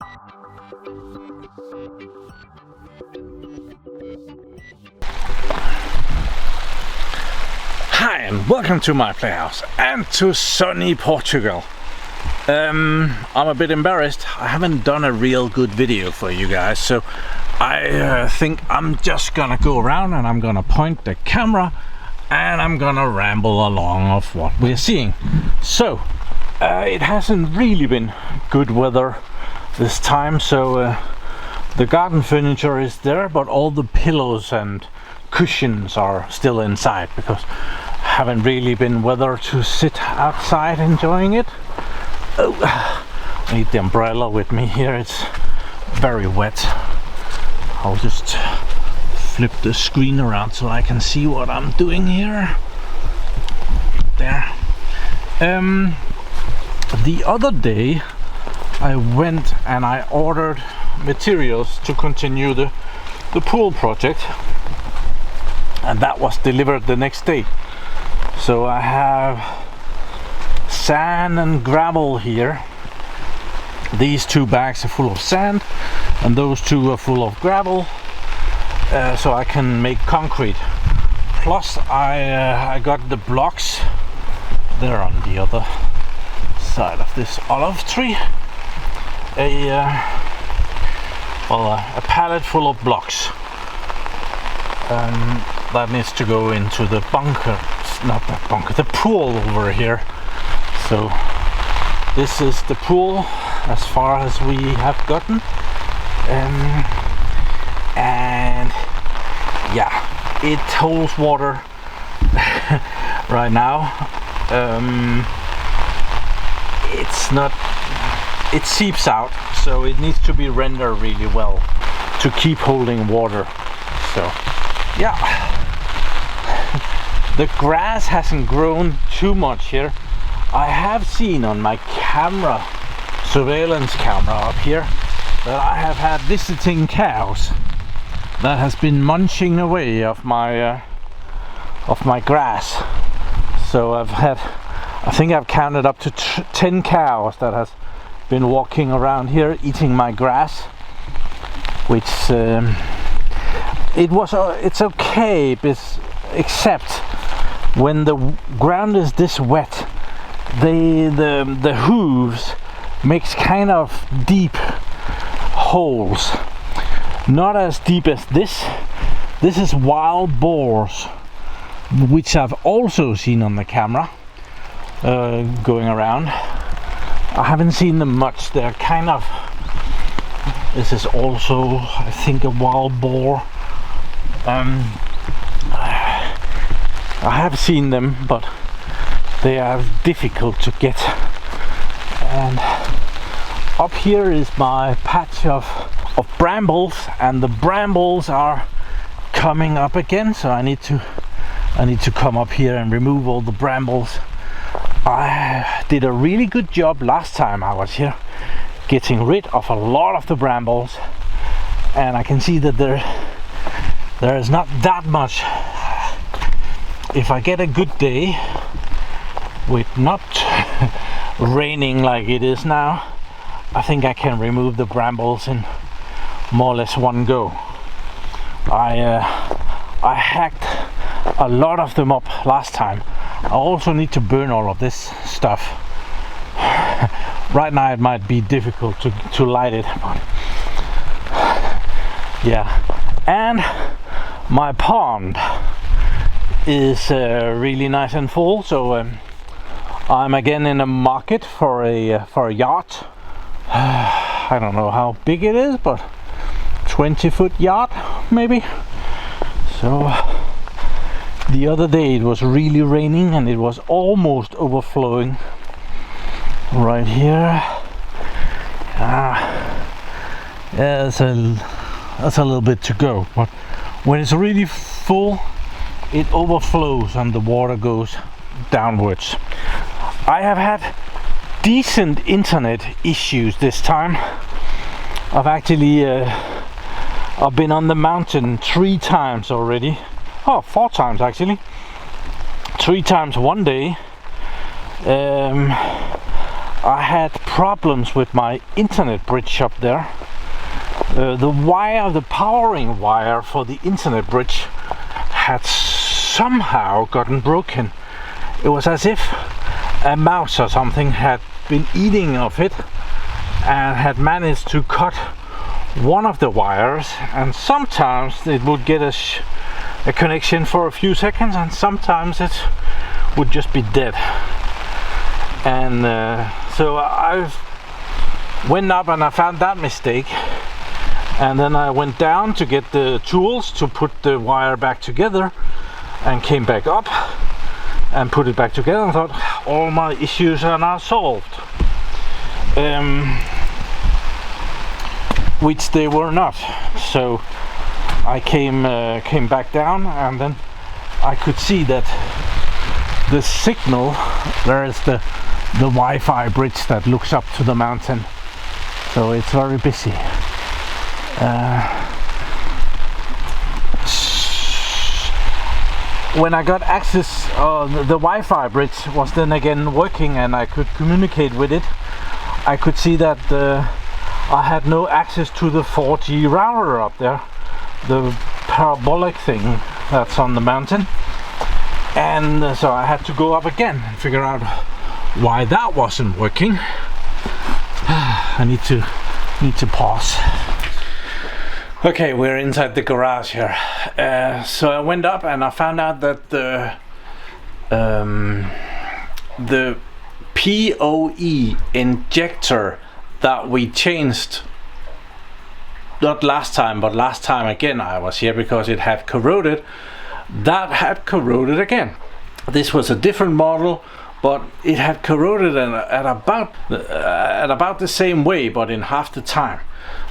Hi and welcome to my playhouse and to sunny Portugal. I'm a bit embarrassed. I haven't done a real good video for you guys, so I think I'm just gonna go around and I'm gonna point the camera and I'm gonna ramble along of what we're seeing. So it hasn't really been good weather this time, so the garden furniture is there, but all the pillows and cushions are still inside because haven't really been weather to sit outside enjoying it. Oh, I need the umbrella with me here, it's very wet. I'll just flip the screen around so I can see what I'm doing here. There. The other day I went and I ordered materials to continue the pool project, and that was delivered the next day. So I have sand and gravel here. These 2 bags are full of sand and those 2 are full of gravel, so I can make concrete. Plus I got the blocks there on the other side of this olive tree, a pallet full of blocks that needs to go into the bunker, not the bunker, the pool over here. So this is the pool as far as we have gotten, and yeah, it holds water right now. It's not, it seeps out, so it needs to be rendered really well to keep holding water. So yeah, the grass hasn't grown too much here. I have seen on my camera, surveillance camera up here, that I have had visiting cows that has been munching away of my grass. So I think I've counted up to 10 cows that has been walking around here eating my grass, which it's okay, except when the ground is this wet, the hooves makes kind of deep holes. Not as deep as this. This is wild boars, which I've also seen on the camera going around. I haven't seen them much. They're kind of, this is also I think a wild boar. I have seen them, but they are difficult to get. And up here is my patch of brambles, and the brambles are coming up again, so I need to come up here and remove all the brambles. I did a really good job last time I was here getting rid of a lot of the brambles, and I can see that there is not that much. If I get a good day with not raining like it is now, I think I can remove the brambles in more or less one go. I hacked a lot of them up last time. I also need to burn all of this stuff. Right now it might be difficult to light it, but yeah. And my pond is really nice and full, so I'm again in a market for a yacht. I don't know how big it is, but 20-foot yacht maybe. So the other day it was really raining and it was almost overflowing right here. Yeah, that's a little bit to go, but when it's really full it overflows and the water goes downwards. I have had decent internet issues this time. I've actually I've been on the mountain 3 times already. Oh, 4 times actually. 3 times one day. I had problems with my internet bridge up there. The wire, the powering wire for the internet bridge had somehow gotten broken. It was as if a mouse or something had been eating of it and had managed to cut one of the wires, and sometimes it would get a connection for a few seconds, and sometimes it would just be dead. And so I went up and I found that mistake, and then I went down to get the tools to put the wire back together, and came back up and put it back together, and thought all my issues are now solved, which they were not. So I came back down, and then I could see that the signal, there is the Wi-Fi bridge that looks up to the mountain, so it's very busy. When I got access, the Wi-Fi bridge was then again working and I could communicate with it. I could see that I had no access to the 4G router up there, the parabolic thing that's on the mountain, and so I had to go up again and figure out why that wasn't working. I need to pause. Okay, we're inside the garage here. So I went up and I found out that the PoE injector that we changed, not last time, but last time again I was here because it had corroded, that had corroded again. This was a different model, but it had corroded at about the same way, but in half the time.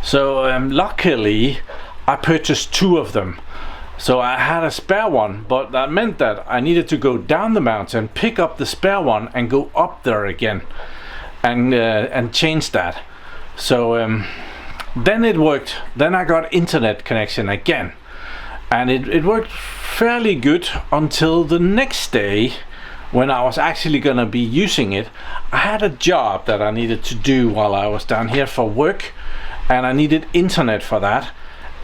So luckily I purchased two of them, so I had a spare one, but that meant that I needed to go down the mountain, pick up the spare one and go up there again and change that. So then it worked. Then I got internet connection again, and it worked fairly good until the next day, when I was actually gonna be using it. I had a job that I needed to do while I was down here for work, and I needed internet for that,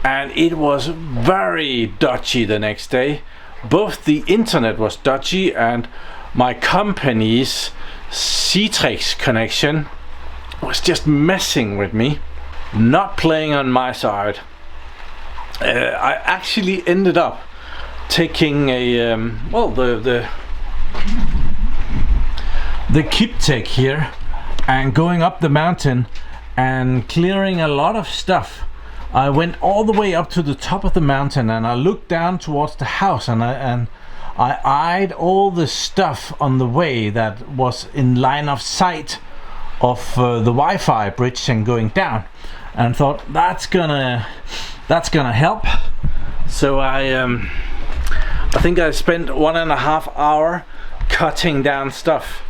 and it was very dodgy the next day. Both the internet was dodgy and my company's Citrix connection was just messing with me, not playing on my side. I actually ended up taking a the Kiptech here and going up the mountain and clearing a lot of stuff. I went all the way up to the top of the mountain and I looked down towards the house, and I eyed all the stuff on the way that was in line of sight of the Wi-Fi bridge and going down, and thought that's gonna help. So I think I spent 1.5 hours cutting down stuff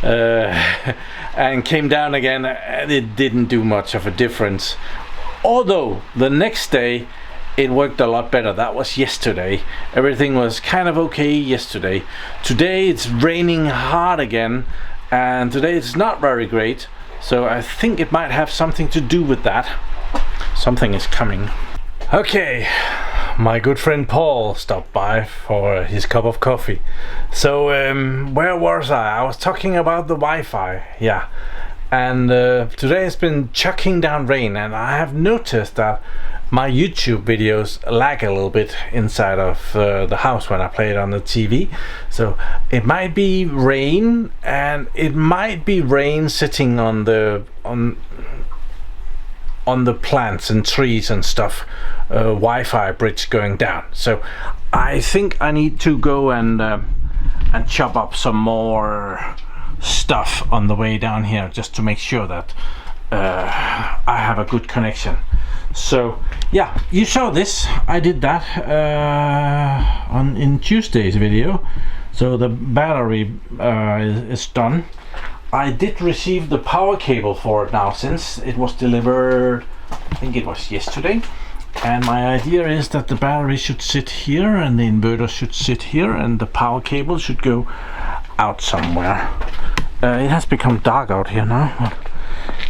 and came down again, and it didn't do much of a difference. Although the next day it worked a lot better. That was yesterday. Everything was kind of okay yesterday. Today it's raining hard again, and today it's not very great. So I think it might have something to do with that. Something is coming. Okay, my good friend Paul stopped by for his cup of coffee. So where was I? I was talking about the Wi-Fi, yeah. And today has been chucking down rain, and I have noticed that my YouTube videos lag a little bit inside of the house when I play it on the TV. So it might be rain, and it might be rain sitting on the plants and trees and stuff, Wi-Fi bridge going down. So I think I need to go and chop up some more stuff on the way down here, just to make sure that I have a good connection. So yeah, you saw this. I did that in Tuesday's video. So the battery is done. I did receive the power cable for it now, since it was delivered, I think it was yesterday. And my idea is that the battery should sit here and the inverter should sit here and the power cable should go out somewhere. It has become dark out here now, but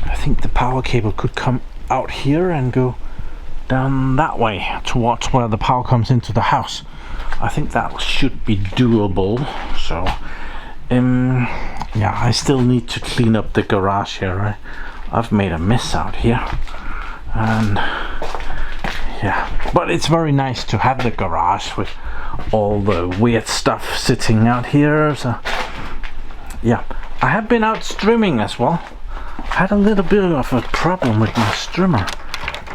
I think the power cable could come out here and go down that way towards where the power comes into the house. I think that should be doable. So yeah, I still need to clean up the garage here. I've made a mess out here, and yeah, but it's very nice to have the garage with all the weird stuff sitting out here. So yeah, I have been out streaming as well. Had a little bit of a problem with my streamer.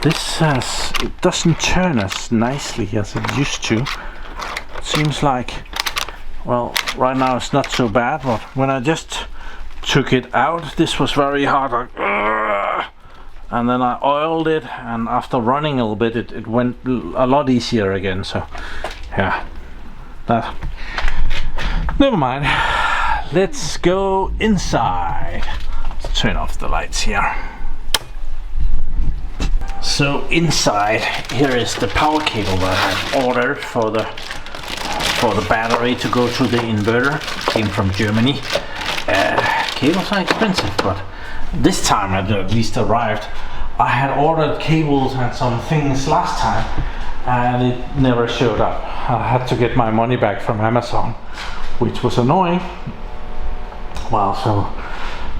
It doesn't turn as nicely as it used to. It seems like, well, right now it's not so bad, but when I just took it out, this was very hard, like, and then I oiled it, and after running a little bit, it went a lot easier again. So yeah, that, never mind. Let's go inside. Let's turn off the lights here. So inside here is the power cable that I ordered for the battery to go to the inverter. Came from Germany. Cables are expensive, but this time it at least arrived. I had ordered cables and some things last time, and it never showed up. I had to get my money back from Amazon, which was annoying. Well, so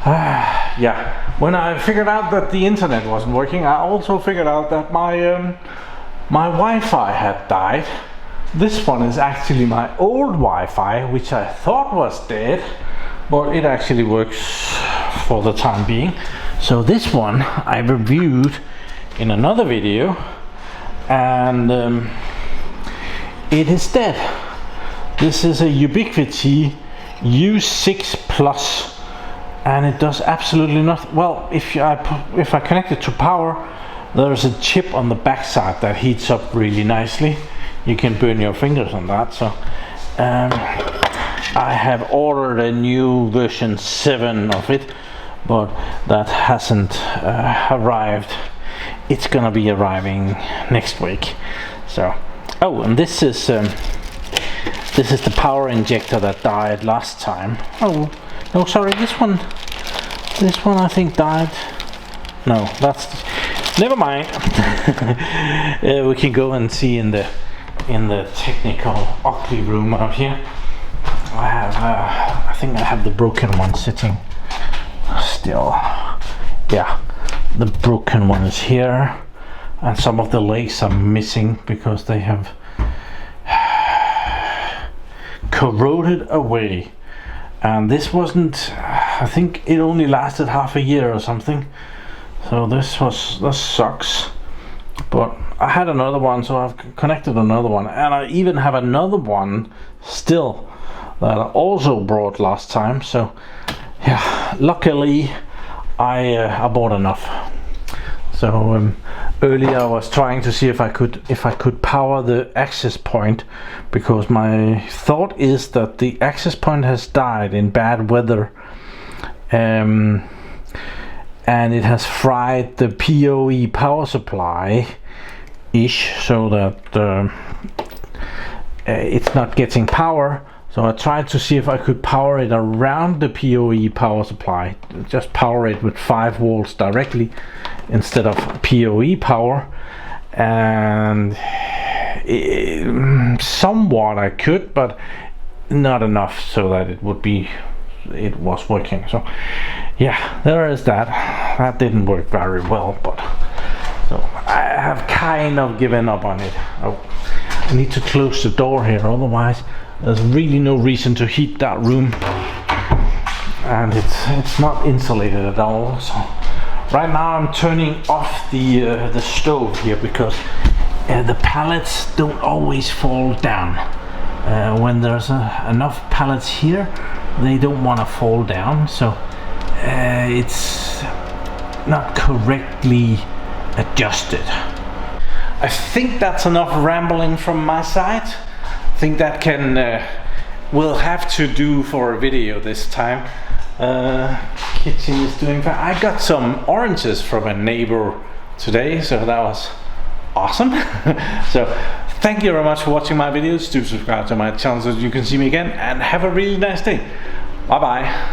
yeah, when I figured out that the internet wasn't working, I also figured out that my Wi-Fi had died. This one is actually my old Wi-Fi, which I thought was dead, but it actually works for the time being. So this one I reviewed in another video, and it is dead. This is a Ubiquiti U6 Plus, and it does absolutely nothing. Well, if I connect it to power, there's a chip on the back side that heats up really nicely. You can burn your fingers on that. So I have ordered a new version 7 of it, but that hasn't arrived. It's gonna be arriving next week. So, oh, and this is the power injector that died last time. Oh no, sorry, this one I think died. No, that's, never mind. We can go and see in the technical ugly room out here. I think I have the broken one sitting still. Yeah, the broken one is here, and some of the legs are missing because they have corroded away. And this wasn't, I think it only lasted half a year or something. So this sucks. But I had another one, so I've connected another one, and I even have another one still that I also brought last time. So yeah, luckily I bought enough. So earlier I was trying to see if I could power the access point, because my thought is that the access point has died in bad weather, and it has fried the PoE power supply ish, so that it's not getting power. So I tried to see if I could power it around the PoE power supply, just power it with 5 volts directly instead of PoE power, and somewhat I could, but not enough so that it was working. So yeah, there is that. That didn't work very well, but so I have kind of given up on it. I need to close the door here, otherwise there's really no reason to heat that room, and it's not insulated at all. So right now I'm turning off the stove here, because the pallets don't always fall down. When there's enough pallets here, they don't want to fall down, so it's not correctly adjusted. I think that's enough rambling from my side. I think that will have to do for a video this time. Kitchen is doing fine. I got some oranges from a neighbor today, so that was awesome. So thank you very much for watching my videos. Do subscribe to my channel so you can see me again, and have a really nice day. Bye bye.